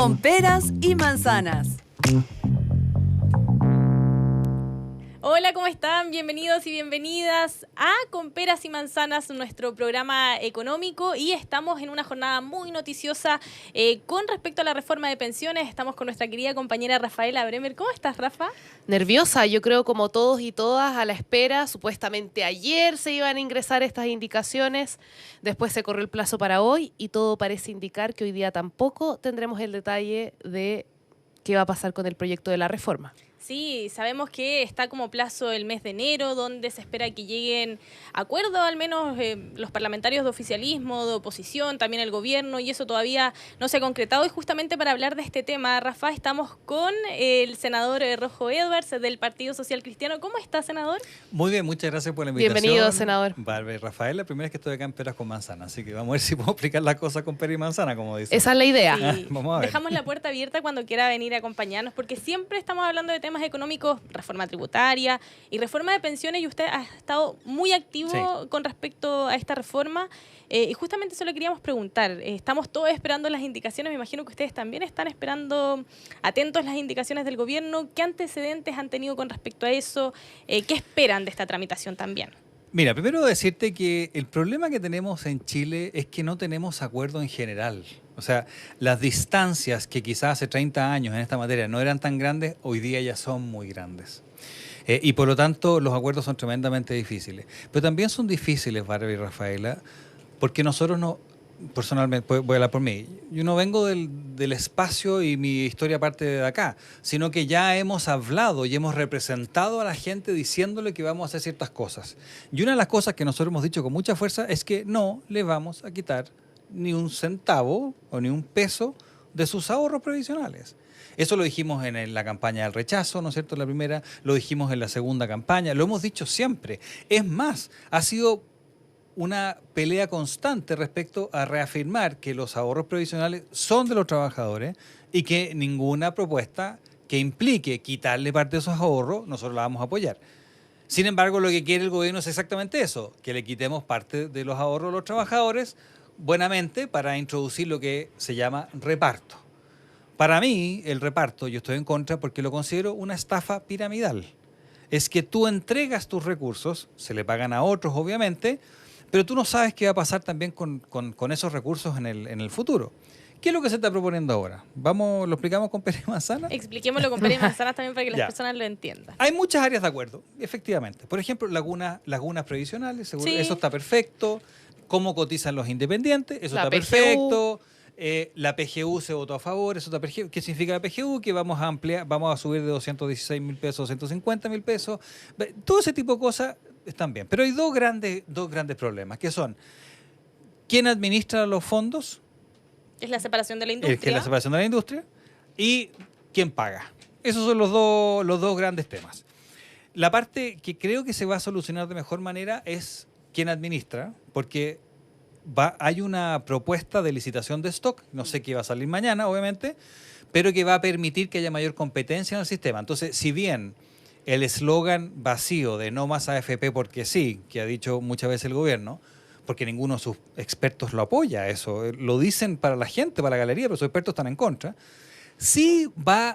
Con peras y manzanas. Hola, ¿cómo están? Bienvenidos y bienvenidas a Con Peras y Manzanas, nuestro programa económico, y estamos en una jornada muy noticiosa con respecto a la reforma de pensiones. Estamos con nuestra querida compañera Rafaela Bremer. ¿Cómo estás, Rafa? Nerviosa, yo creo, como todos y todas, a la espera. Supuestamente ayer se iban a ingresar estas indicaciones, después se corrió el plazo para hoy y todo parece indicar que hoy día tampoco tendremos el detalle de qué va a pasar con el proyecto de la reforma. Sí, sabemos que está como plazo el mes de enero, donde se espera que lleguen acuerdos, al menos los parlamentarios de oficialismo, de oposición, también el gobierno, y eso todavía no se ha concretado. Y justamente para hablar de este tema, Rafa, estamos con el senador Rojo Edwards del Partido Social Cristiano. ¿Cómo está, senador? Muy bien, muchas gracias por la invitación. Bienvenido, senador. Bárbara y Rafael, la primera vez que estoy acá en Peras con Manzana, así que vamos a ver si puedo explicar las cosas con pera y manzana, como dicen. Esa es la idea. Sí. Vamos a ver. Dejamos la puerta abierta cuando quiera venir a acompañarnos, porque siempre estamos hablando de temas económicos, reforma tributaria y reforma de pensiones, y usted ha estado muy activo con respecto a esta reforma. Y justamente eso le queríamos preguntar. Estamos todos esperando las indicaciones, me imagino que ustedes también están esperando atentos las indicaciones del gobierno. ¿Qué antecedentes han tenido con respecto a eso? ¿Qué esperan de esta tramitación también? Mira, primero decirte que el problema que tenemos en Chile es que no tenemos acuerdo en general. O sea, las distancias que quizás hace 30 años en esta materia no eran tan grandes, hoy día ya son muy grandes. Y por lo tanto, los acuerdos son tremendamente difíciles. Pero también son difíciles, Bárbara y Rafaela, porque nosotros no, personalmente, voy a hablar por mí, yo no vengo del espacio y mi historia parte de acá, sino que ya hemos hablado y hemos representado a la gente diciéndole que vamos a hacer ciertas cosas. Y una de las cosas que nosotros hemos dicho con mucha fuerza es que no le vamos a quitar ni un centavo o ni un peso de sus ahorros previsionales. Eso lo dijimos en la campaña del rechazo, ¿no es cierto?, la primera, lo dijimos en la segunda campaña, lo hemos dicho siempre. Es más, ha sido una pelea constante respecto a reafirmar que los ahorros previsionales son de los trabajadores y que ninguna propuesta que implique quitarle parte de esos ahorros, nosotros la vamos a apoyar. Sin embargo, lo que quiere el gobierno es exactamente eso, que le quitemos parte de los ahorros a los trabajadores buenamente para introducir lo que se llama reparto. Para mí, el reparto, yo estoy en contra porque lo considero una estafa piramidal. Es que tú entregas tus recursos, se le pagan a otros obviamente, pero tú no sabes qué va a pasar también con esos recursos en el futuro. ¿Qué es lo que se está proponiendo ahora? ¿Lo explicamos con pera y manzana? Expliquémoslo con pera y manzanas también para que las personas lo entiendan. Hay muchas áreas de acuerdo, efectivamente. Por ejemplo, lagunas previsionales, seguro, Sí. Eso está perfecto. ¿Cómo cotizan los independientes? Eso La está PGU. perfecto. La PGU se votó a favor, eso está perfecto. ¿Qué significa la PGU? Que vamos a ampliar, vamos a subir de 216.000 pesos a 250.000 pesos. Todo ese tipo de cosas están bien. Pero hay dos grandes problemas, que son: ¿quién administra los fondos? Es la separación de la industria. Que es la separación de la industria. ¿Y quién paga? Esos son los dos grandes temas. La parte que creo que se va a solucionar de mejor manera es quién administra, porque hay una propuesta de licitación de stock, no sé qué va a salir mañana, obviamente, pero que va a permitir que haya mayor competencia en el sistema. Entonces, si bien el eslogan vacío de no más AFP porque sí, que ha dicho muchas veces el gobierno, porque ninguno de sus expertos lo apoya, eso lo dicen para la gente, para la galería, pero sus expertos están en contra, sí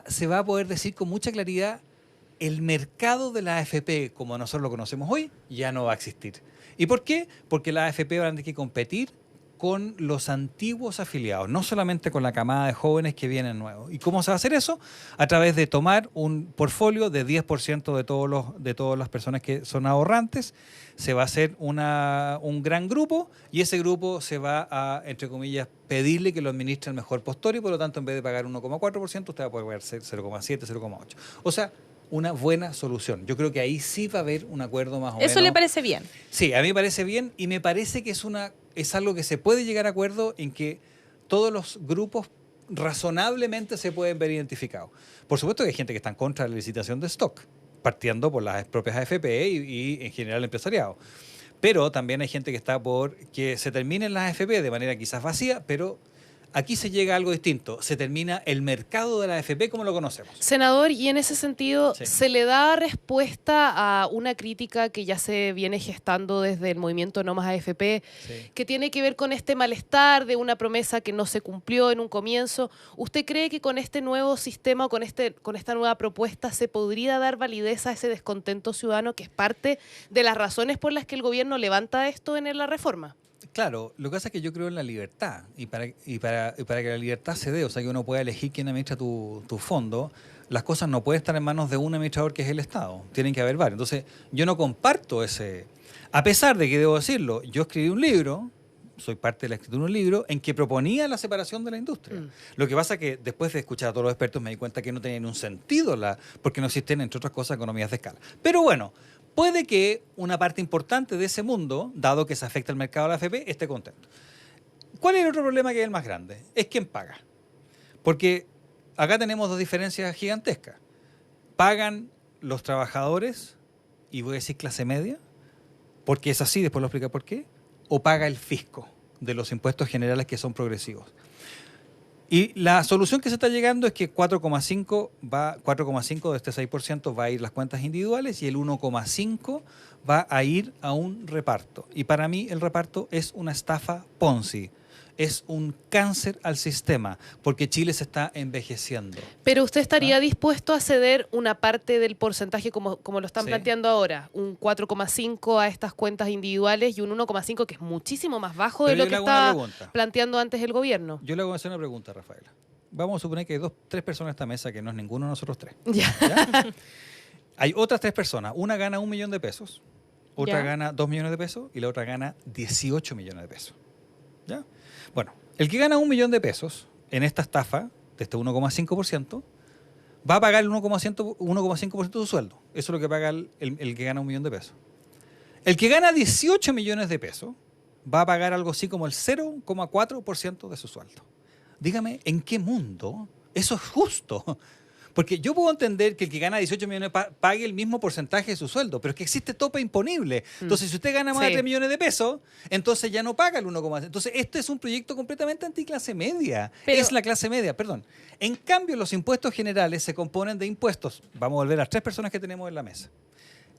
se va a poder decir con mucha claridad: el mercado de la AFP, como nosotros lo conocemos hoy, ya no va a existir. ¿Y por qué? Porque la AFP van a tener que competir con los antiguos afiliados, no solamente con la camada de jóvenes que vienen nuevos. ¿Y cómo se va a hacer eso? A través de tomar un portfolio de 10% de todas las personas que son ahorrantes. Se va a hacer un gran grupo, y ese grupo se va a, entre comillas, pedirle que lo administre el mejor postor, y por lo tanto, en vez de pagar 1,4%, usted va a poder pagar 0,7, 0,8. O sea, una buena solución. Yo creo que ahí sí va a haber un acuerdo más o menos. ¿Eso le parece bien? Sí, a mí me parece bien, y me parece que es algo que se puede llegar a acuerdo, en que todos los grupos razonablemente se pueden ver identificados. Por supuesto que hay gente que está en contra de la licitación de stock, partiendo por las propias AFP y en general el empresariado. Pero también hay gente que está por que se terminen las AFP de manera quizás vacía, pero aquí se llega a algo distinto. Se termina el mercado de la AFP como lo conocemos. Senador, y en ese sentido, Sí. ¿se le da respuesta a una crítica que ya se viene gestando desde el movimiento No Más AFP, Sí. que tiene que ver con este malestar de una promesa que no se cumplió en un comienzo? ¿Usted cree que con este nuevo sistema o con esta nueva propuesta se podría dar validez a ese descontento ciudadano que es parte de las razones por las que el gobierno levanta esto en la reforma? Claro, lo que pasa es que yo creo en la libertad y para que la libertad se dé, o sea, que uno pueda elegir quién administra tu fondo, las cosas no pueden estar en manos de un administrador que es el Estado, tienen que haber varios. Entonces, yo no comparto ese... A pesar de que, debo decirlo, yo escribí un libro, soy parte de la escritura de un libro, en que proponía la separación de la industria. Lo que pasa es que después de escuchar a todos los expertos me di cuenta que no tenía ningún sentido, porque no existen, entre otras cosas, economías de escala. Pero bueno, puede que una parte importante de ese mundo, dado que se afecta al mercado de la AFP, esté contento. ¿Cuál es el otro problema que es el más grande? Es quién paga. Porque acá tenemos dos diferencias gigantescas. Pagan los trabajadores, y voy a decir clase media, porque es así, después lo explico por qué, o paga el fisco de los impuestos generales que son progresivos. Y la solución que se está llegando es que 4,5 de este 6% va a ir las cuentas individuales y el 1,5 va a ir a un reparto. Y para mí el reparto es una estafa Ponzi. Es un cáncer al sistema, porque Chile se está envejeciendo. Pero usted estaría dispuesto a ceder una parte del porcentaje como lo están Sí. planteando ahora, un 4,5 a estas cuentas individuales y un 1,5 que es muchísimo más bajo de Pero lo yo que le hago una estaba pregunta. planteando antes el gobierno. Yo le voy a hacer una pregunta, Rafaela. Vamos a suponer que hay tres personas en esta mesa, que no es ninguno de nosotros tres. Ya. ¿Ya? Hay otras tres personas. Una gana 1 millón de pesos, otra Ya. gana 2 millones de pesos y la otra gana 18 millones de pesos. ¿Ya? Bueno, el que gana 1 millón de pesos en esta estafa de este 1,5% va a pagar el 1,5% de su sueldo. Eso es lo que paga el que gana 1 millón de pesos. El que gana 18 millones de pesos va a pagar algo así como el 0,4% de su sueldo. Dígame, ¿en qué mundo eso es justo? Porque yo puedo entender que el que gana 18 millones pague el mismo porcentaje de su sueldo, pero es que existe tope imponible. Entonces, si usted gana más de 3 millones de pesos, entonces ya no paga el 1,5. Entonces, este es un proyecto completamente anticlase media. Pero- Es la clase media, perdón. En cambio, los impuestos generales se componen de impuestos. Vamos a volver a las tres personas que tenemos en la mesa.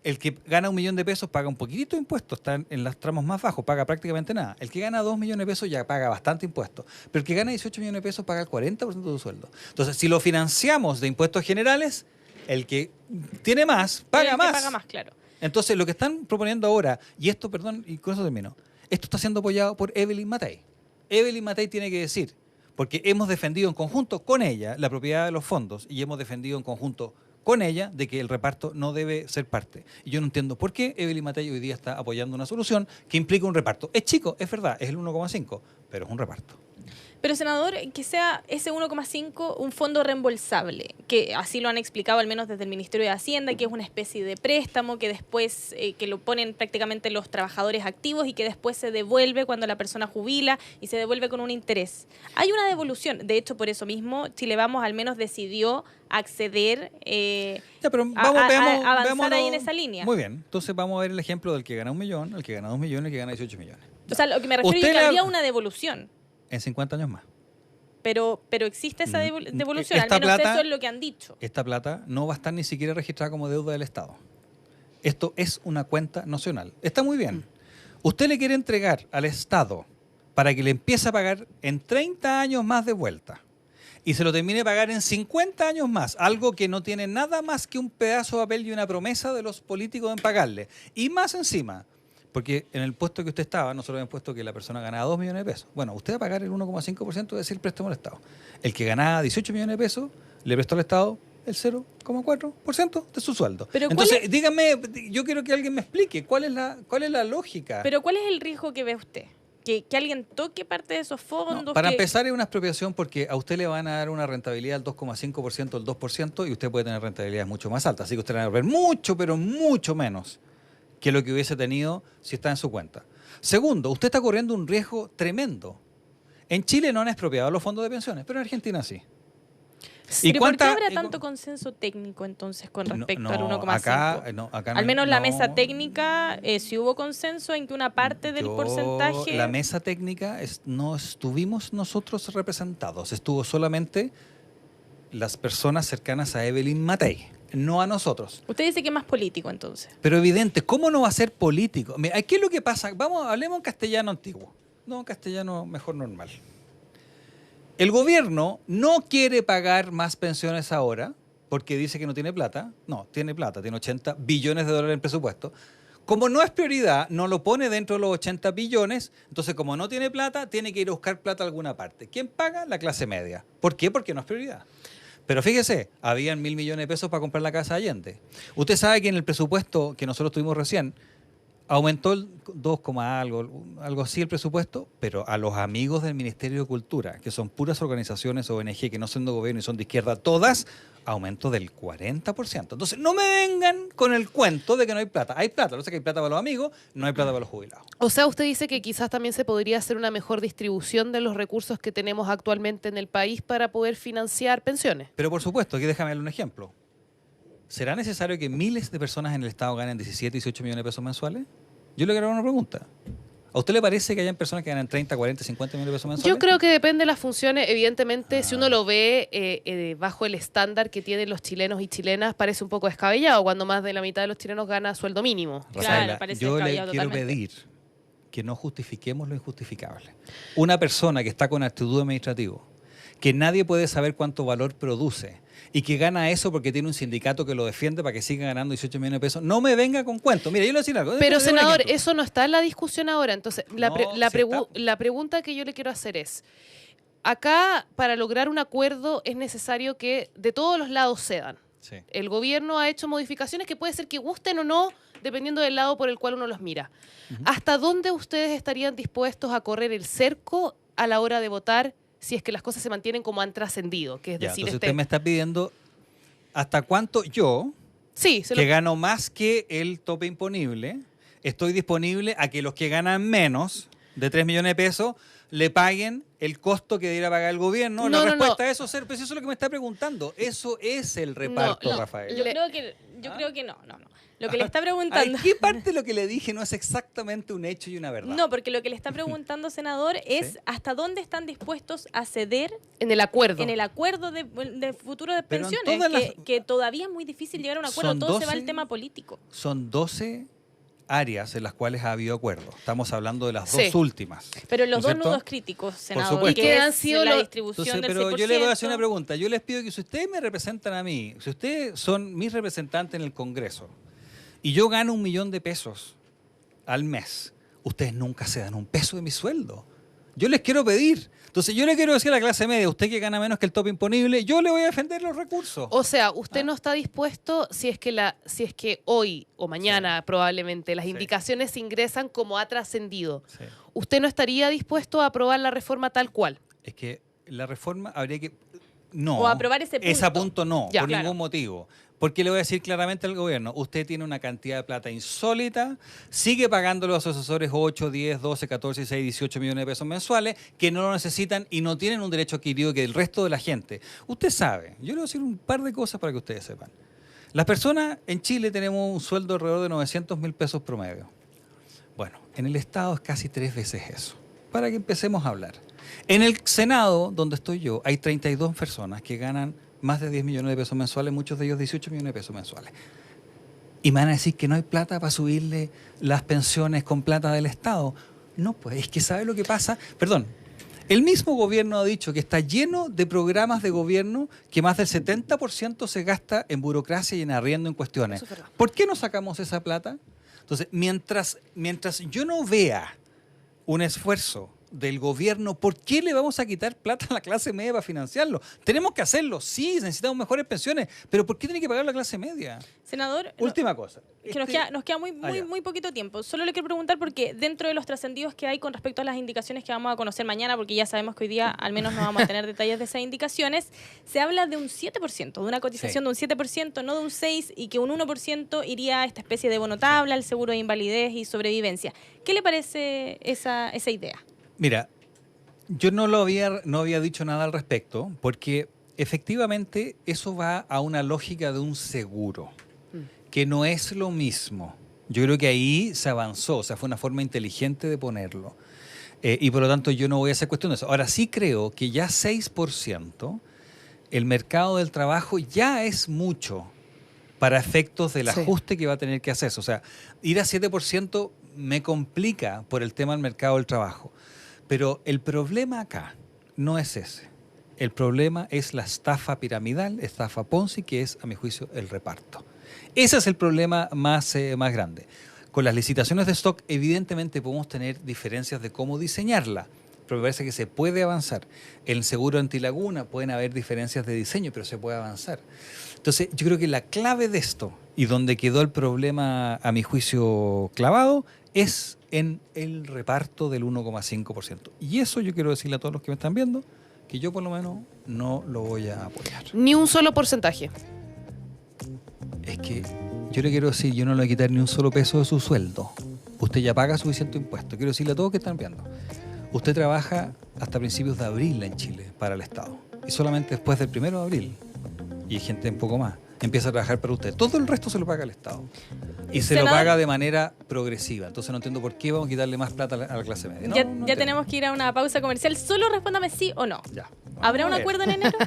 El que gana 1 millón de pesos paga un poquitito de impuestos, está en los tramos más bajos, paga prácticamente nada. El que gana 2 millones de pesos ya paga bastante impuestos. Pero el que gana 18 millones de pesos paga el 40% de su sueldo. Entonces, si lo financiamos de impuestos generales, el que tiene más, paga El que más. paga más, claro. Entonces, lo que están proponiendo ahora, y esto, perdón, y con eso termino, esto está siendo apoyado por Evelyn Matei. Evelyn Matei tiene que decir, porque hemos defendido en conjunto con ella la propiedad de los fondos y hemos defendido en conjunto con ella de que el reparto no debe ser parte. Y yo no entiendo por qué Evelyn Matei hoy día está apoyando una solución que implica un reparto. Es chico, es verdad, es el 1,5, pero es un reparto. Pero, senador, que sea ese 1,5 un fondo reembolsable, que así lo han explicado al menos desde el Ministerio de Hacienda, que es una especie de préstamo que después que lo ponen prácticamente los trabajadores activos y que después se devuelve cuando la persona jubila y se devuelve con un interés. Hay una devolución. De hecho, por eso mismo, Chile Vamos al menos decidió acceder Ya, pero avanzar veámoslo. ahí en esa línea. Muy bien, entonces vamos a ver el ejemplo del que gana 1 millón, el que gana 2 millones y el que gana 18 millones. O sea, lo que me refiero es Usted que le- habría una devolución. En 50 años más. Pero existe esa devolución, al Esta menos plata- eso es lo que han dicho. Esta plata no va a estar ni siquiera registrada como deuda del Estado. Esto es una cuenta nacional. Está muy bien. Usted le quiere entregar al Estado para que le empiece a pagar en 30 años más de vuelta y se lo termine de pagar en 50 años más, algo que no tiene nada más que un pedazo de papel y una promesa de los políticos en pagarle. Y más encima, porque en el puesto que usted estaba, nosotros habíamos puesto que la persona ganaba 2 millones de pesos. Bueno, usted va a pagar el 1,5% de ese préstamo al Estado. El que ganaba 18 millones de pesos le prestó al Estado el 0,4% de su sueldo. Pero entonces, dígame, yo quiero que alguien me explique cuál es la lógica. Pero ¿cuál es el riesgo que ve usted? Que alguien toque parte de esos fondos. No, para que- empezar es una expropiación porque a usted le van a dar una rentabilidad del 2,5%, el 2%, y usted puede tener rentabilidades mucho más altas. Así que usted le va a ver mucho, pero mucho menos que lo que hubiese tenido si está en su cuenta. Segundo, usted está corriendo un riesgo tremendo. En Chile no han expropiado los fondos de pensiones, pero en Argentina sí. ¿Y ¿Pero por qué cuánta- habrá y tanto cu- consenso técnico entonces con respecto No, al 1,5? acá Al menos la no. mesa técnica, sí hubo consenso en que una parte del porcentaje... La mesa técnica no estuvimos nosotros representados, estuvo solamente las personas cercanas a Evelyn Matei, no a nosotros. Usted dice que es más político entonces. Pero evidente, ¿cómo no va a ser político? Mira, ¿qué es lo que pasa? Hablemos en castellano antiguo, no en castellano mejor normal. El gobierno no quiere pagar más pensiones ahora porque dice que no tiene plata. No, tiene plata, tiene 80 billones de dólares en presupuesto. Como no es prioridad, no lo pone dentro de los 80 billones, entonces como no tiene plata, tiene que ir a buscar plata a alguna parte. ¿Quién paga? La clase media. ¿Por qué? Porque no es prioridad. Pero fíjese, habían 1.000 millones de pesos para comprar la casa Allende. Usted sabe que en el presupuesto que nosotros tuvimos recién, aumentó el 2, algo así el presupuesto, pero a los amigos del Ministerio de Cultura, que son puras organizaciones ONG que no son de gobierno y son de izquierda, todas, aumento del 40%. Entonces, no me vengan con el cuento de que no hay plata. Hay plata, lo sé que hay plata para los amigos, no hay plata para los jubilados. O sea, usted dice que quizás también se podría hacer una mejor distribución de los recursos que tenemos actualmente en el país para poder financiar pensiones. Pero por supuesto, aquí déjame darle un ejemplo. ¿Será necesario que miles de personas en el Estado ganen 17, 18 millones de pesos mensuales? Yo le quiero dar una pregunta. ¿A usted le parece que hayan personas que ganan 30, 40, 50 millones de pesos mensuales? Yo creo que depende de las funciones. Evidentemente, si uno lo ve bajo el estándar que tienen los chilenos y chilenas, parece un poco descabellado cuando más de la mitad de los chilenos gana sueldo mínimo. Claro, Rafaela, parece yo le descabellado quiero totalmente. pedir que no justifiquemos lo injustificable. Una persona que está con actitud administrativo, que nadie puede saber cuánto valor produce y que gana eso porque tiene un sindicato que lo defiende para que siga ganando 18 millones de pesos, no me venga con cuentos. Mira, yo le voy a decir algo. Pero, Déjame dar un senador, ejemplo. eso no está en la discusión ahora. Entonces, No, sí está. la pregunta que yo le quiero hacer es, acá, para lograr un acuerdo, es necesario que de todos los lados cedan. Sí. El gobierno ha hecho modificaciones que puede ser que gusten o no, dependiendo del lado por el cual uno los mira. ¿Hasta dónde ustedes estarían dispuestos a correr el cerco a la hora de votar si es que las cosas se mantienen como han trascendido? Que es Ya, decir, entonces usted me está pidiendo hasta cuánto yo, Sí, se lo- que gano más que el tope imponible, estoy disponible a que los que ganan menos de 3 millones de pesos le paguen el costo que debiera pagar el gobierno. No, La no, respuesta no. a eso, pues eso es lo que me está preguntando. Eso es el reparto, no. Rafael. Yo Le- creo que no. Lo que le está Ay, preguntando... ¿qué parte de lo que le dije no es exactamente un hecho y una verdad? No, porque lo que le está preguntando, senador, es Sí. hasta dónde están dispuestos a ceder en el acuerdo. en el acuerdo de futuro de Pero en pensiones, todas las- que todavía es muy difícil llegar a un acuerdo, Son todo se va al 12 tema político. Son 12 áreas en las cuales ha habido acuerdo. Estamos hablando de las Sí. dos últimas. Pero los ¿No es dos cierto? nudos críticos, senador, supuesto. ¿Y qué que han es sido la los- distribución Entonces, del pero yo le voy a hacer 6%. una pregunta. Yo les pido que si ustedes me representan a mí, si ustedes son mis representantes en el Congreso y yo gano 1 millón de pesos al mes, ustedes nunca se dan un peso de mi sueldo. Yo les quiero pedir. Entonces, yo le quiero decir a la clase media, usted que gana menos que el tope imponible, yo le voy a defender los recursos. O sea, usted no está dispuesto, si es que hoy o mañana probablemente las Sí. indicaciones se ingresan como ha trascendido, Sí. ¿usted no estaría dispuesto a aprobar la reforma tal cual? Es que la reforma habría que... No. O aprobar ese punto. punto no, Ya, por claro. ningún motivo. Porque le voy a decir claramente al gobierno, usted tiene una cantidad de plata insólita, sigue pagando a los asesores 8, 10, 12, 14, 16, 18 millones de pesos mensuales, que no lo necesitan y no tienen un derecho adquirido que el resto de la gente. Usted sabe, yo le voy a decir un par de cosas para que ustedes sepan. Las personas en Chile tenemos un sueldo alrededor de 900.000 pesos promedio. Bueno, en el Estado es casi 3 veces eso. Para que empecemos a hablar. En el Senado, donde estoy yo, hay 32 personas que ganan más de 10 millones de pesos mensuales, muchos de ellos 18 millones de pesos mensuales. Y me van a decir que no hay plata para subirle las pensiones con plata del Estado. No, pues es que ¿sabe lo que pasa? Perdón, el mismo gobierno ha dicho que está lleno de programas de gobierno que más del 70% se gasta en burocracia y en arriendo en cuestiones. Eso es verdad. ¿Por qué no sacamos esa plata? Entonces, mientras yo no vea un esfuerzo del gobierno, ¿por qué le vamos a quitar plata a la clase media para financiarlo? Tenemos que hacerlo, sí, necesitamos mejores pensiones, pero ¿por qué tiene que pagar la clase media? Senador, Última cosa. que nos queda muy poquito tiempo. Solo le quiero preguntar porque dentro de los trascendidos que hay con respecto a las indicaciones que vamos a conocer mañana, porque ya sabemos que hoy día al menos no vamos a tener detalles de esas indicaciones, se habla de un 7%, de una cotización de un 7%, no de un 6%, y que un 1% iría a esta especie de bono tabla, el seguro de invalidez y sobrevivencia. ¿Qué le parece esa idea? Mira, yo no había dicho nada al respecto porque efectivamente eso va a una lógica de un seguro, que no es lo mismo. Yo creo que ahí se avanzó, o sea, fue una forma inteligente de ponerlo. Y por lo tanto yo no voy a hacer cuestión de eso. Ahora sí creo que ya 6%, el mercado del trabajo ya es mucho para efectos del ajuste que va a tener que hacerse. O sea, ir a 7% me complica por el tema del mercado del trabajo. Pero el problema acá no es ese. El problema es la estafa piramidal, estafa Ponzi, que es, a mi juicio, el reparto. Ese es el problema más grande. Con las licitaciones de stock, evidentemente podemos tener diferencias de cómo diseñarla, pero me parece que se puede avanzar. En el seguro antilaguna pueden haber diferencias de diseño, pero se puede avanzar. Entonces, yo creo que la clave de esto, y donde quedó el problema, a mi juicio, clavado, es en el reparto del 1,5%. Y eso yo quiero decirle a todos los que me están viendo, que yo por lo menos no lo voy a apoyar. Ni un solo porcentaje. Es que yo le quiero decir, yo no le voy a quitar ni un solo peso de su sueldo. Usted ya paga suficiente impuesto. Quiero decirle a todos que están viendo. Usted trabaja hasta principios de abril en Chile para el Estado. Y solamente después del 1 de abril, y hay gente un poco más, empieza a trabajar para usted. Todo el resto se lo paga el Estado. Y se lo paga de manera progresiva. Entonces no entiendo por qué vamos a quitarle más plata a la clase media. Ya tenemos que ir a una pausa comercial. Solo respóndame sí o no. Ya. ¿Habrá un acuerdo en enero?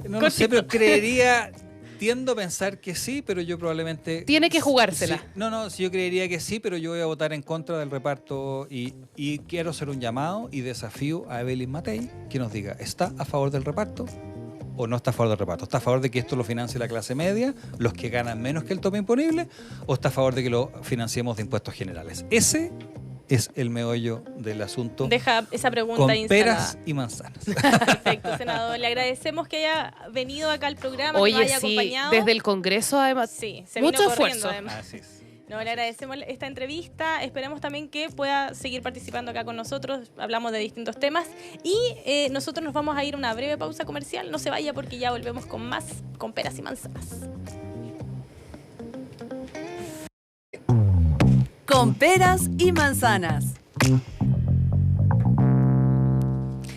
No lo sé, pero tiendo a pensar que sí, pero yo probablemente... Tiene que jugársela. Sí, yo creería que sí, pero yo voy a votar en contra del reparto y quiero hacer un llamado y desafío a Evelyn Matei que nos diga, ¿está a favor del reparto o no está a favor del reparto? ¿Está a favor de que esto lo financie la clase media, los que ganan menos que el tope imponible, o está a favor de que lo financiemos de impuestos generales? Ese es el meollo del asunto. Deja esa pregunta con instalada. peras y manzanas. Perfecto, senador. Le agradecemos que haya venido acá al programa, que nos haya acompañado. Desde el Congreso, además. Sí, se mucho vino esfuerzo. Corriendo, además. Así es. No, le agradecemos esta entrevista. Esperemos también que pueda seguir participando acá con nosotros. Hablamos de distintos temas. Y nosotros nos vamos a ir a una breve pausa comercial. No se vaya porque ya volvemos con más, con peras y manzanas. Con peras y manzanas.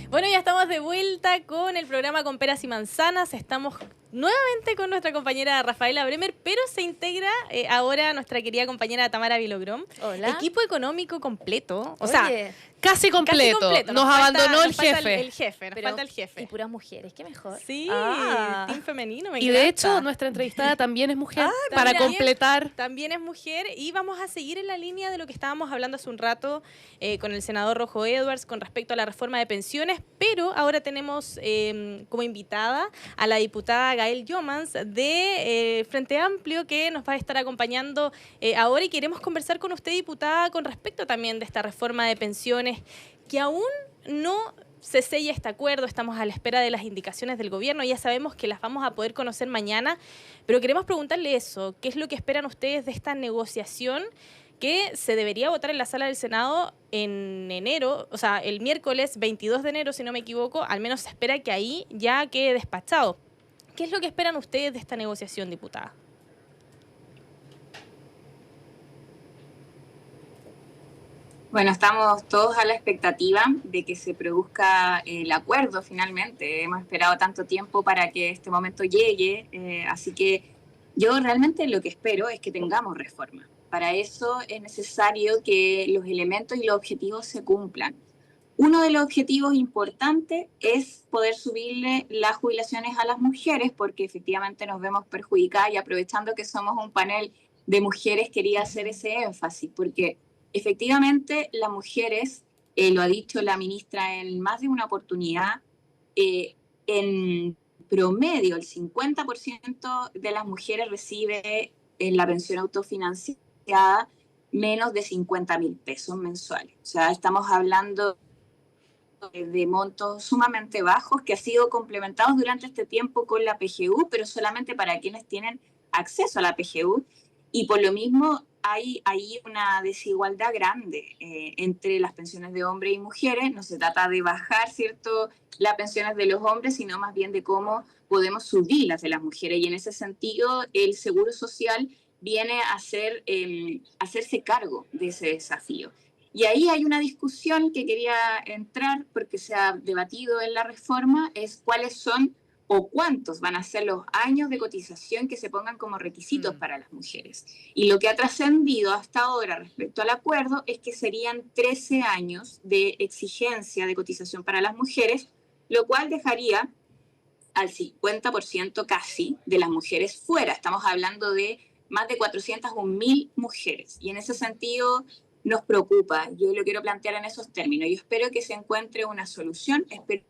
Bueno, ya estamos de vuelta con el programa Con Peras y Manzanas. Estamos nuevamente con nuestra compañera Rafaela Bremer, pero se integra ahora nuestra querida compañera Tamara Vilogrón. Hola. Equipo económico completo. O Oye, sea, Casi completo. Nos abandonó el nos falta jefe. El jefe, nos falta el y jefe. puras mujeres, qué mejor. Sí, Ah. team femenino, me Y de encanta. hecho, nuestra entrevistada también es mujer. Para también. completar. También es mujer y vamos a seguir en la línea de lo que estábamos hablando hace un rato con el senador Rojo Edwards con respecto a la reforma de pensiones, pero ahora tenemos como invitada a la diputada Gael Yomans de Frente Amplio, que nos va a estar acompañando ahora, y queremos conversar con usted, diputada, con respecto también de esta reforma de pensiones, que aún no se sella este acuerdo. Estamos a la espera de las indicaciones del gobierno, ya sabemos que las vamos a poder conocer mañana, pero queremos preguntarle eso, ¿qué es lo que esperan ustedes de esta negociación que se debería votar en la sala del Senado en enero, o sea, el miércoles 22 de enero, si no me equivoco? Al menos se espera que ahí ya quede despachado. ¿Qué es lo que esperan ustedes de esta negociación, diputada? Bueno, estamos todos a la expectativa de que se produzca el acuerdo finalmente. Hemos esperado tanto tiempo para que este momento llegue, así que yo realmente lo que espero es que tengamos reforma. Para eso es necesario que los elementos y los objetivos se cumplan. Uno de los objetivos importantes es poder subirle las jubilaciones a las mujeres, porque efectivamente nos vemos perjudicadas, y aprovechando que somos un panel de mujeres, quería hacer ese énfasis, porque efectivamente las mujeres, lo ha dicho la ministra en más de una oportunidad, en promedio el 50% de las mujeres recibe en la pensión autofinanciada menos de 50.000 pesos mensuales. O sea, estamos hablando de montos sumamente bajos que han sido complementados durante este tiempo con la PGU, pero solamente para quienes tienen acceso a la PGU, y por lo mismo hay una desigualdad grande entre las pensiones de hombres y mujeres. No se trata de bajar, ¿cierto?, las pensiones de los hombres, sino más bien de cómo podemos subir las de las mujeres, y en ese sentido el Seguro Social viene a hacerse cargo de ese desafío. Y ahí hay una discusión que quería entrar, porque se ha debatido en la reforma, es cuáles son o cuántos van a ser los años de cotización que se pongan como requisitos para las mujeres. Y lo que ha trascendido hasta ahora respecto al acuerdo es que serían 13 años de exigencia de cotización para las mujeres, lo cual dejaría al 50% casi de las mujeres fuera. Estamos hablando de más de 401.000 mujeres. Y en ese sentido nos preocupa. Yo lo quiero plantear en esos términos. Yo espero que se encuentre una solución, espero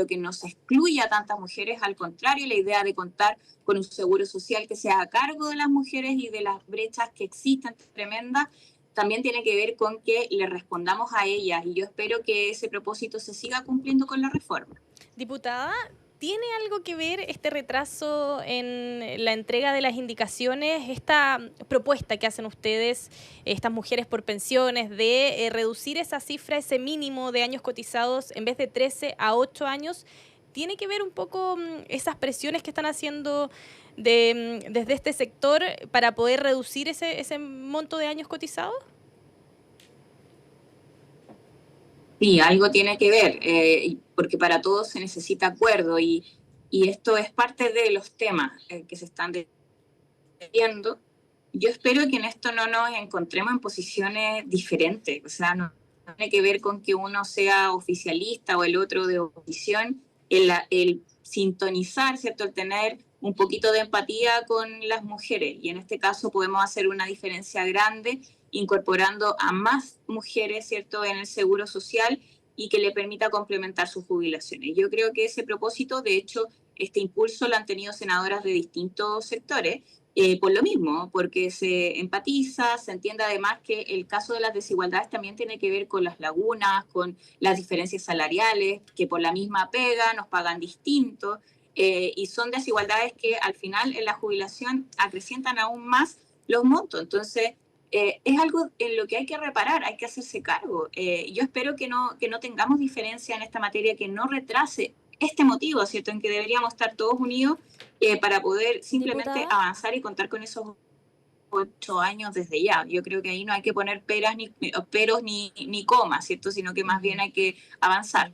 que no se excluya a tantas mujeres, al contrario, la idea de contar con un seguro social que sea a cargo de las mujeres y de las brechas que existen tremendas, también tiene que ver con que le respondamos a ellas, y yo espero que ese propósito se siga cumpliendo con la reforma. Diputada, ¿tiene algo que ver este retraso en la entrega de las indicaciones, esta propuesta que hacen ustedes, estas mujeres por pensiones, de reducir esa cifra, ese mínimo de años cotizados en vez de 13 a 8 años? ¿Tiene que ver un poco esas presiones que están haciendo desde este sector para poder reducir ese monto de años cotizados? Sí, algo tiene que ver, porque para todos se necesita acuerdo, y esto es parte de los temas que se están viendo. Yo espero que en esto no nos encontremos en posiciones diferentes, o sea, no tiene que ver con que uno sea oficialista o el otro de oposición, el sintonizar, ¿cierto?, el tener un poquito de empatía con las mujeres, y en este caso podemos hacer una diferencia grande incorporando a más mujeres, ¿cierto?, en el seguro social, y que le permita complementar sus jubilaciones. Yo creo que ese propósito, de hecho, este impulso lo han tenido senadoras de distintos sectores, por lo mismo, porque se empatiza, se entiende además que el caso de las desigualdades también tiene que ver con las lagunas, con las diferencias salariales, que por la misma pega nos pagan distinto, y son desigualdades que al final en la jubilación acrecientan aún más los montos. Entonces, es algo en lo que hay que reparar, hay que hacerse cargo. Yo espero que no tengamos diferencia en esta materia, que no retrase este motivo, ¿cierto?, en que deberíamos estar todos unidos para poder simplemente Diputada, avanzar y contar con esos 8 años desde ya. Yo creo que ahí no hay que poner peros ni comas, ¿cierto?, sino que más bien hay que avanzar.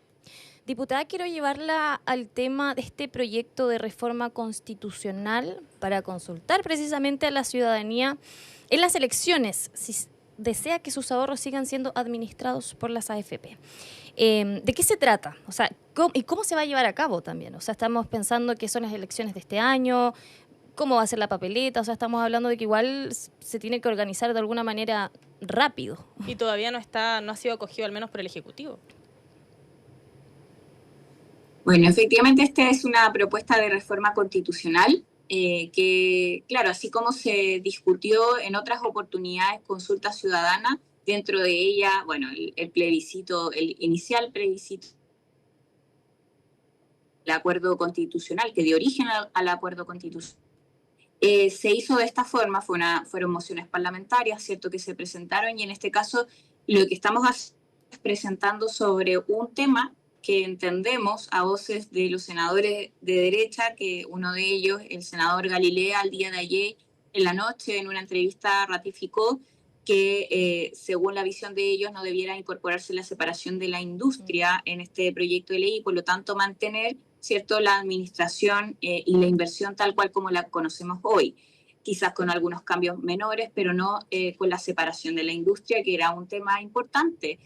diputada, quiero llevarla al tema de este proyecto de reforma constitucional para consultar precisamente a la ciudadanía en las elecciones, si desea que sus ahorros sigan siendo administrados por las AFP. ¿De qué se trata? O sea, ¿cómo se va a llevar a cabo también? O sea, estamos pensando que son las elecciones de este año, ¿cómo va a ser la papeleta? O sea, estamos hablando de que igual se tiene que organizar de alguna manera rápido. Y todavía no ha sido acogido al menos por el Ejecutivo. Bueno, efectivamente esta es una propuesta de reforma constitucional que, claro, así como se discutió en otras oportunidades consulta ciudadana, dentro de ella, bueno, el plebiscito, el inicial plebiscito, el acuerdo constitucional, que dio origen al acuerdo constitucional, se hizo de esta forma, fueron mociones parlamentarias, ¿cierto?, que se presentaron, y en este caso lo que estamos es presentando sobre un tema que entendemos a voces de los senadores de derecha, que uno de ellos, el senador Galilea, al día de ayer, en la noche, en una entrevista, ratificó que según la visión de ellos no debiera incorporarse la separación de la industria en este proyecto de ley, y por lo tanto mantener, ¿cierto?, la administración y la inversión tal cual como la conocemos hoy, quizás con algunos cambios menores, pero no con la separación de la industria, que era un tema importante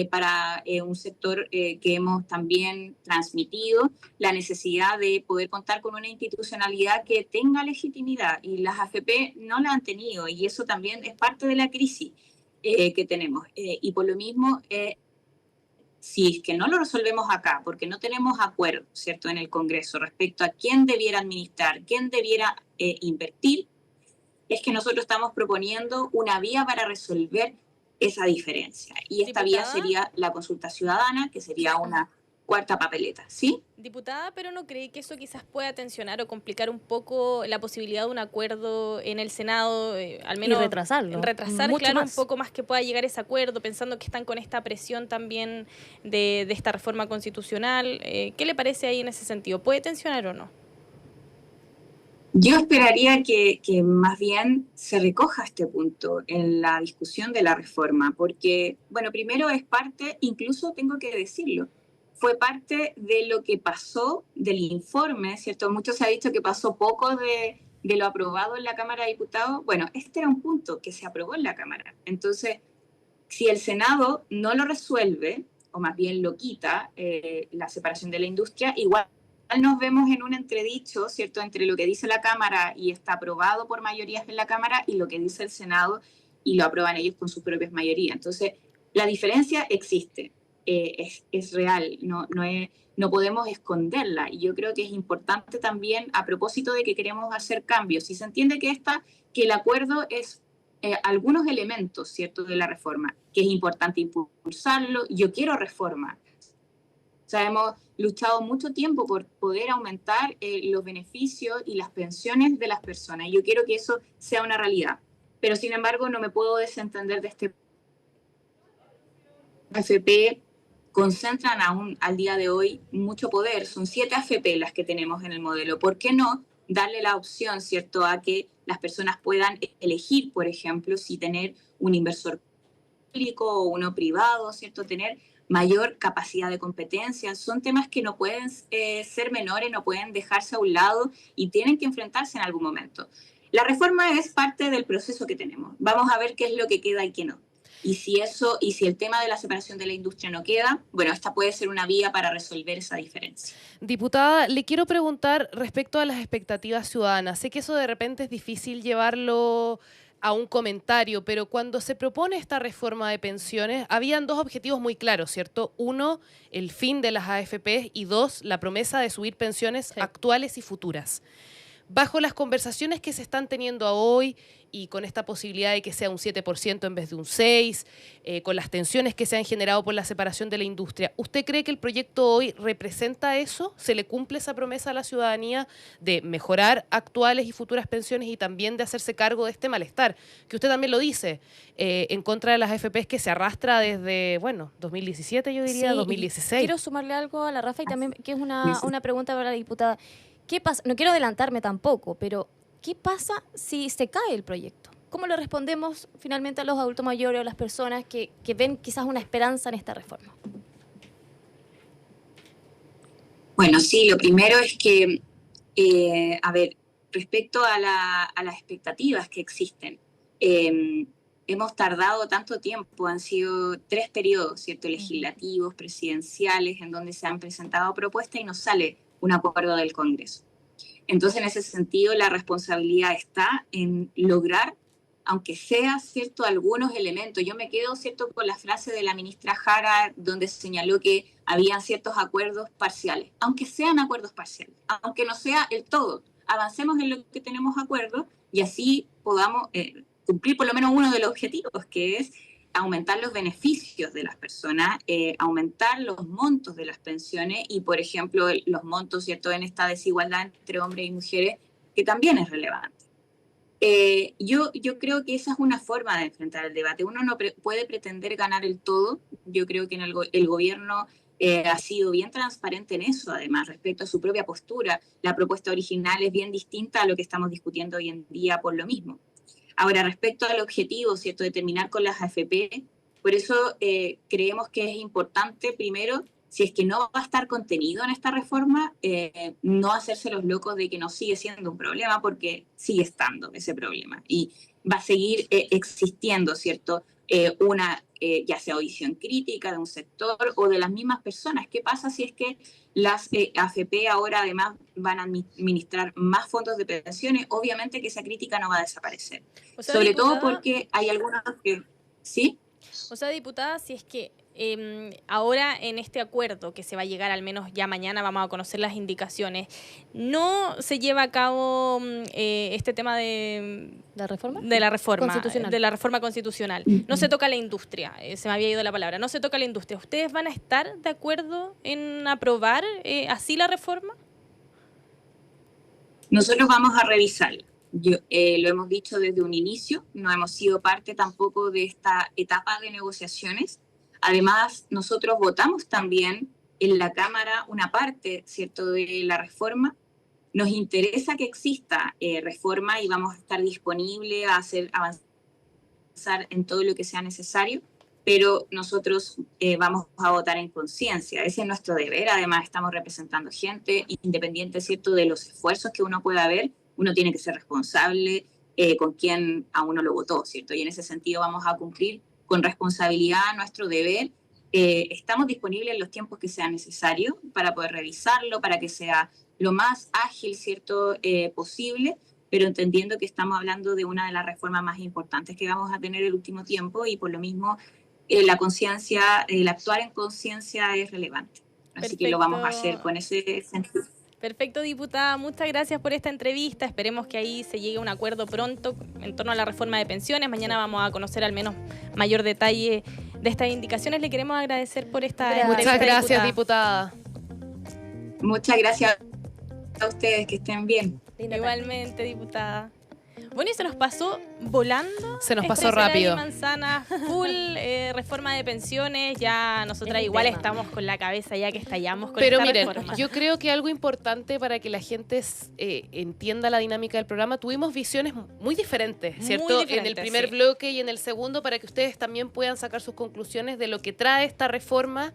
para un sector que hemos también transmitido, la necesidad de poder contar con una institucionalidad que tenga legitimidad, y las AFP no la han tenido, y eso también es parte de la crisis que tenemos. Y por lo mismo, si es que no lo resolvemos acá, porque no tenemos acuerdo, ¿cierto?, en el Congreso respecto a quién debiera administrar, quién debiera invertir, es que nosotros estamos proponiendo una vía para resolver esa diferencia. Y esta vía sería la consulta ciudadana, que sería una cuarta papeleta, ¿sí? Diputada, pero ¿no cree que eso quizás pueda tensionar o complicar un poco la posibilidad de un acuerdo en el Senado, al menos y retrasarlo? Retrasar, mucho claro, más. un poco más que pueda llegar ese acuerdo, pensando que están con esta presión también de esta reforma constitucional. ¿Qué le parece ahí en ese sentido? ¿Puede tensionar o no? Yo esperaría que más bien se recoja este punto en la discusión de la reforma, porque, bueno, primero es parte, incluso tengo que decirlo, fue parte de lo que pasó del informe, ¿cierto? Mucho se ha dicho que pasó poco de lo aprobado en la Cámara de Diputados. Bueno, este era un punto que se aprobó en la Cámara. Entonces, si el Senado no lo resuelve, o más bien lo quita, la separación de la industria, igual nos vemos en un entredicho, ¿cierto?, entre lo que dice la Cámara y está aprobado por mayorías en la Cámara y lo que dice el Senado y lo aprueban ellos con sus propias mayorías. Entonces, la diferencia existe, es real, no podemos esconderla. Y yo creo que es importante también, a propósito de que queremos hacer cambios, si se entiende que el acuerdo es algunos elementos, ¿cierto?, de la reforma, que es importante impulsarlo. Yo quiero reforma. O sea, hemos luchado mucho tiempo por poder aumentar los beneficios y las pensiones de las personas. Yo quiero que eso sea una realidad. Pero, sin embargo, no me puedo desentender de este AFP. Concentran aún al día de hoy mucho poder. Son 7 AFP las que tenemos en el modelo. ¿Por qué no darle la opción, ¿cierto?, a que las personas puedan elegir, por ejemplo, si tener un inversor público o uno privado, ¿cierto?, tener mayor capacidad de competencia? Son temas que no pueden ser menores, no pueden dejarse a un lado y tienen que enfrentarse en algún momento. La reforma es parte del proceso que tenemos. Vamos a ver qué es lo que queda y qué no. Y si el tema de la separación de la industria no queda, bueno, esta puede ser una vía para resolver esa diferencia. Diputada, le quiero preguntar respecto a las expectativas ciudadanas. Sé que eso de repente es difícil llevarlo a un comentario, pero cuando se propone esta reforma de pensiones, habían 2 objetivos muy claros, ¿cierto? 1, el fin de las AFP y 2, la promesa de subir pensiones actuales y futuras. Bajo las conversaciones que se están teniendo hoy y con esta posibilidad de que sea un 7% en vez de un 6%, con las tensiones que se han generado por la separación de la industria, ¿usted cree que el proyecto hoy representa eso? ¿Se le cumple esa promesa a la ciudadanía de mejorar actuales y futuras pensiones y también de hacerse cargo de este malestar? Que usted también lo dice, en contra de las AFPs que se arrastra desde, 2017 yo diría, Sí, 2016. Quiero sumarle algo a la Rafa y también que es una pregunta para la diputada. ¿Qué pasa? No quiero adelantarme tampoco, pero ¿qué pasa si se cae el proyecto? ¿Cómo le respondemos finalmente a los adultos mayores o a las personas que ven quizás una esperanza en esta reforma? Bueno, sí, lo primero es que, respecto a las expectativas que existen, hemos tardado tanto tiempo, han sido 3 periodos, ¿cierto?, legislativos, presidenciales, en donde se han presentado propuestas y no sale un acuerdo del Congreso. Entonces, en ese sentido, la responsabilidad está en lograr, aunque sea, ¿cierto?, algunos elementos. Yo me quedo, ¿cierto?, con la frase de la ministra Jara, donde señaló que habían ciertos acuerdos parciales. Aunque sean acuerdos parciales, aunque no sea el todo, avancemos en lo que tenemos acuerdo y así podamos cumplir por lo menos uno de los objetivos, que es aumentar los beneficios de las personas, aumentar los montos de las pensiones y, por ejemplo, los montos, ¿cierto?, en esta desigualdad entre hombres y mujeres, que también es relevante. Yo creo que esa es una forma de enfrentar el debate. Uno no puede pretender ganar el todo. Yo creo que el gobierno ha sido bien transparente en eso, además, respecto a su propia postura. La propuesta original es bien distinta a lo que estamos discutiendo hoy en día por lo mismo. Ahora, respecto al objetivo, ¿cierto?, de terminar con las AFP, por eso creemos que es importante, primero, si es que no va a estar contenido en esta reforma, no hacerse los locos de que no sigue siendo un problema, porque sigue estando ese problema. Y va a seguir existiendo, ¿cierto?, ya sea audición crítica de un sector o de las mismas personas. ¿Qué pasa si es que las AFP ahora además van a administrar más fondos de pensiones? Obviamente que esa crítica no va a desaparecer. O sea, sobre diputada, todo porque hay algunos que... ¿Sí? O sea, diputada, si es que ahora en este acuerdo que se va a llegar, al menos ya mañana vamos a conocer las indicaciones, no se lleva a cabo este tema de ¿La reforma? de la reforma Constitucional. de la reforma constitucional. No se toca la industria, se me había ido la palabra, no se toca la industria. ¿Ustedes van a estar de acuerdo en aprobar así la reforma? Nosotros vamos a revisarla. Lo hemos dicho desde un inicio, no hemos sido parte tampoco de esta etapa de negociaciones. Además, nosotros votamos también en la Cámara una parte, ¿cierto?, de la reforma. Nos interesa que exista reforma y vamos a estar disponibles a avanzar en todo lo que sea necesario, pero nosotros vamos a votar en conciencia. Ese es nuestro deber. Además, estamos representando gente, independiente, ¿cierto?, de los esfuerzos que uno pueda ver. Uno tiene que ser responsable con quien a uno lo votó, ¿cierto? Y en ese sentido vamos a cumplir con responsabilidad nuestro deber. Estamos disponibles en los tiempos que sea necesario para poder revisarlo, para que sea lo más ágil, ¿cierto?, posible, pero entendiendo que estamos hablando de una de las reformas más importantes que vamos a tener el último tiempo y por lo mismo la conciencia, el actuar en conciencia es relevante. Así Perfecto. que lo vamos a hacer con ese sentido. Perfecto, diputada. Muchas gracias por esta entrevista. Esperemos que ahí se llegue a un acuerdo pronto en torno a la reforma de pensiones. Mañana vamos a conocer al menos mayor detalle de estas indicaciones. Le queremos agradecer por esta entrevista. Muchas gracias, diputada. Muchas gracias a ustedes, que estén bien. Igualmente, diputada. Bueno, y se nos pasó volando. Se nos esta pasó Peras y rápido. Manzanas, full reforma de pensiones. Ya nosotras igual estamos con la cabeza ya que estallamos con Pero esta miren, reforma. yo creo que algo importante para que la gente entienda la dinámica del programa, tuvimos visiones muy diferentes, ¿cierto? Muy diferentes, en el primer sí. bloque y en el segundo, para que ustedes también puedan sacar sus conclusiones de lo que trae esta reforma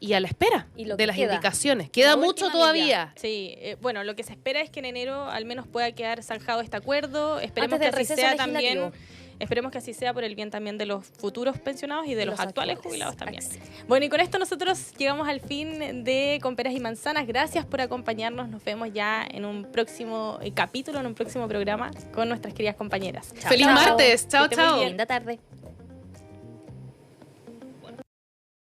y a la espera Y lo de que las queda. indicaciones. Queda La mucho última todavía. Sí, bueno, lo que se espera es que en enero al menos pueda quedar zanjado este acuerdo. Esperemos Antes que del así receso sea también. legislativo. Esperemos que así sea por el bien también de los futuros pensionados y de los actuales jubilados también. Exacto. Bueno, y con esto nosotros llegamos al fin de Con Peras y Manzanas. Gracias por acompañarnos. Nos vemos ya en un próximo capítulo, en un próximo programa con nuestras queridas compañeras. Feliz Chao. martes. Chao, Que esté muy chao. bien. Linda tarde.